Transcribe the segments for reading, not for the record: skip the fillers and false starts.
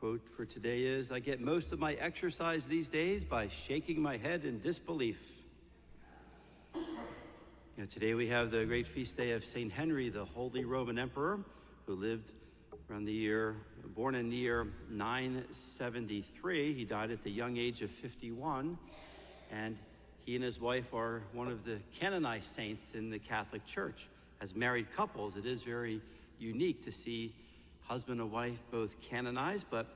quote for today is, "I get most of my exercise these days by shaking my head in disbelief." Today we have the great feast day of St. Henry, the Holy Roman Emperor, who lived born in the year 973. He died at the young age of 51, and he and his wife are one of the canonized saints in the Catholic Church. As married couples, it is very unique to see husband and wife both canonized, but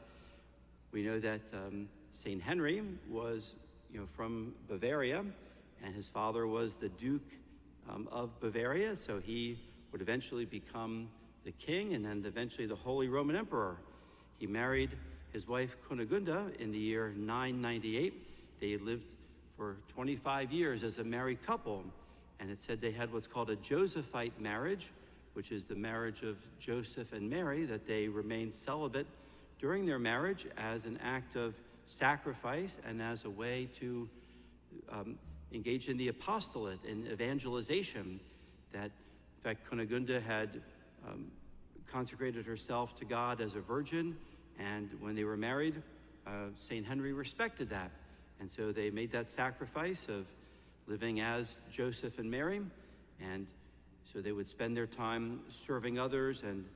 we know that St. Henry was from Bavaria, and his father was the Duke of Bavaria, so he would eventually become the king and then eventually the Holy Roman Emperor. He married his wife Kunigunda in the year 998. They lived for 25 years as a married couple, and it said they had what's called a Josephite marriage, which is the marriage of Joseph and Mary, that they remained celibate during their marriage as an act of sacrifice and as a way to engage in the apostolate and evangelization. That, in fact, Kunigunda had consecrated herself to God as a virgin, and when they were married, St. Henry respected that. And so they made that sacrifice of living as Joseph and Mary, and so they would spend their time serving others and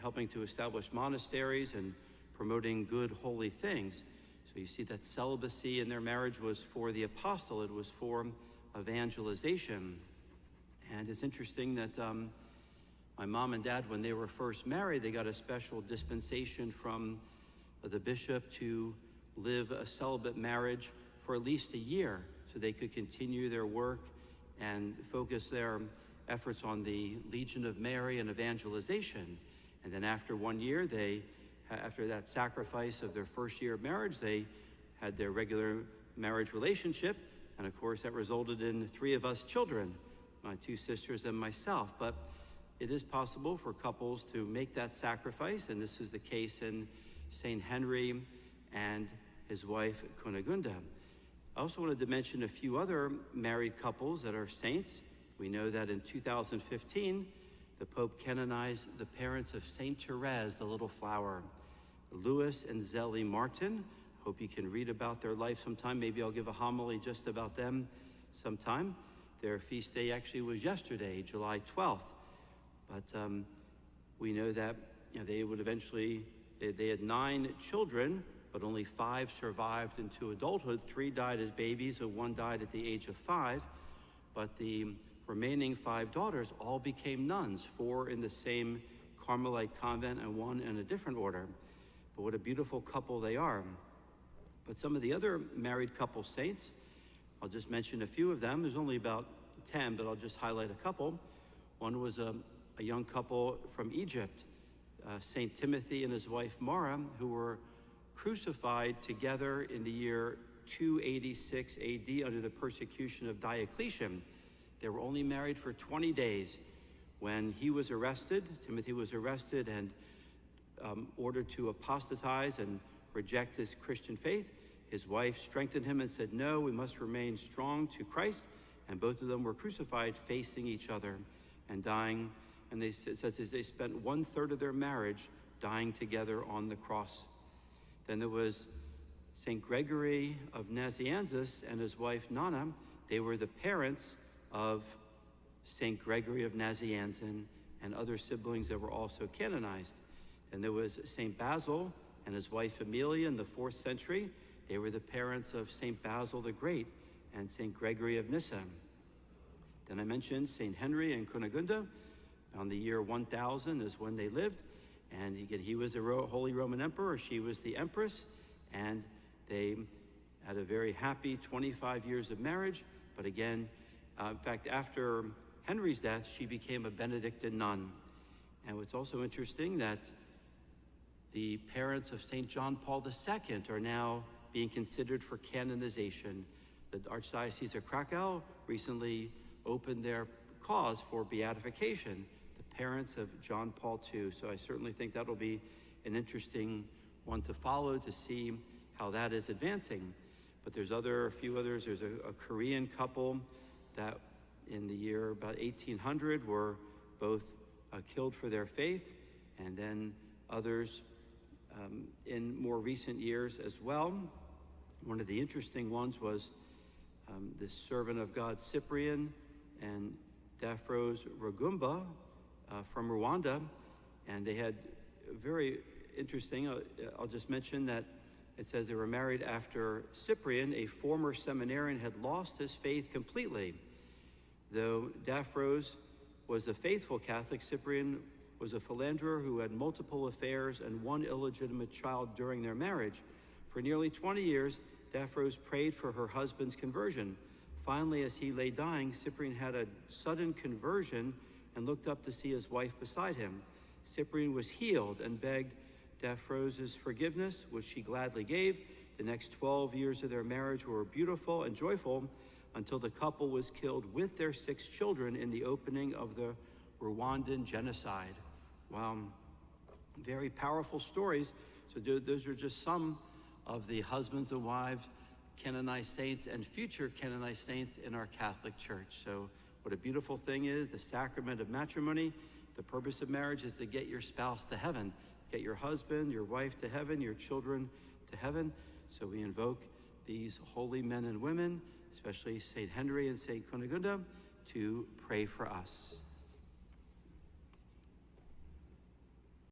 helping to establish monasteries and promoting good, holy things. So you see that celibacy in their marriage was for the apostolate, was for evangelization. And it's interesting that my mom and dad, when they were first married, they got a special dispensation from the bishop to live a celibate marriage for at least a year so they could continue their work and focus their efforts on the Legion of Mary and evangelization. And then after 1 year, after that sacrifice of their first year of marriage, they had their regular marriage relationship. And of course, that resulted in 3 of us children, my 2 sisters and myself. But it is possible for couples to make that sacrifice, and this is the case in St. Henry and his wife Kunigunda. I also wanted to mention a few other married couples that are saints. We know that in 2015, the Pope canonized the parents of Saint Therese, the Little Flower, Louis and Zélie Martin. Hope you can read about their life sometime. Maybe I'll give a homily just about them sometime. Their feast day actually was yesterday, July 12th. But we know that they would eventually, they had 9 children, but only 5 survived into adulthood. 3 died as babies, and 1 died at the age of 5. But the remaining 5 daughters all became nuns, 4 in the same Carmelite convent and 1 in a different order. But what a beautiful couple they are. But some of the other married couple saints, I'll just mention a few of them. There's only about 10, but I'll just highlight a couple. One was a young couple from Egypt, St. Timothy and his wife Mara, who were crucified together in the year 286 AD under the persecution of Diocletian. They were only married for 20 days. When he was arrested, Timothy was arrested and ordered to apostatize and reject his Christian faith. His wife strengthened him and said, "No, we must remain strong to Christ." And both of them were crucified facing each other and dying. And it says they spent 1/3 of their marriage dying together on the cross. Then there was St. Gregory of Nazianzus and his wife Nana. They were the parents of St. Gregory of Nazianzen and other siblings that were also canonized. Then there was St. Basil and his wife Amelia in the 4th century. They were the parents of St. Basil the Great and St. Gregory of Nyssa. Then I mentioned St. Henry and Kunigunda. On the year 1000 is when they lived. And he was the Holy Roman Emperor, she was the Empress. And they had a very happy 25 years of marriage. But again, in fact, after Henry's death, she became a Benedictine nun. And what's also interesting that the parents of St. John Paul II are now being considered for canonization. The Archdiocese of Krakow recently opened their cause for beatification, the parents of John Paul II. So I certainly think that'll be an interesting one to follow to see how that is advancing. But there's a few others. There's a Korean couple that in the year about 1800 were both killed for their faith, and then others in more recent years as well. One of the interesting ones was the servant of God Cyprian and Daphrose Rugumba from Rwanda, and they had very interesting, I'll just mention that it says they were married after Cyprian, a former seminarian, had lost his faith completely. Though Daphrose was a faithful Catholic, Cyprian was a philanderer who had multiple affairs and one illegitimate child during their marriage. For nearly 20 years, Daphrose prayed for her husband's conversion. Finally, as he lay dying, Cyprian had a sudden conversion and looked up to see his wife beside him. Cyprian was healed and begged Daphrose's forgiveness, which she gladly gave. The next 12 years of their marriage were beautiful and joyful until the couple was killed with their 6 children in the opening of the Rwandan genocide. Wow, very powerful stories. So those are just some of the husbands and wives, canonized saints, and future canonized saints in our Catholic Church. So what a beautiful thing is the sacrament of matrimony. The purpose of marriage is to get your spouse to heaven, get your husband, your wife to heaven, your children to heaven. So we invoke these holy men and women, especially St. Henry and St. Cunegunda, to pray for us.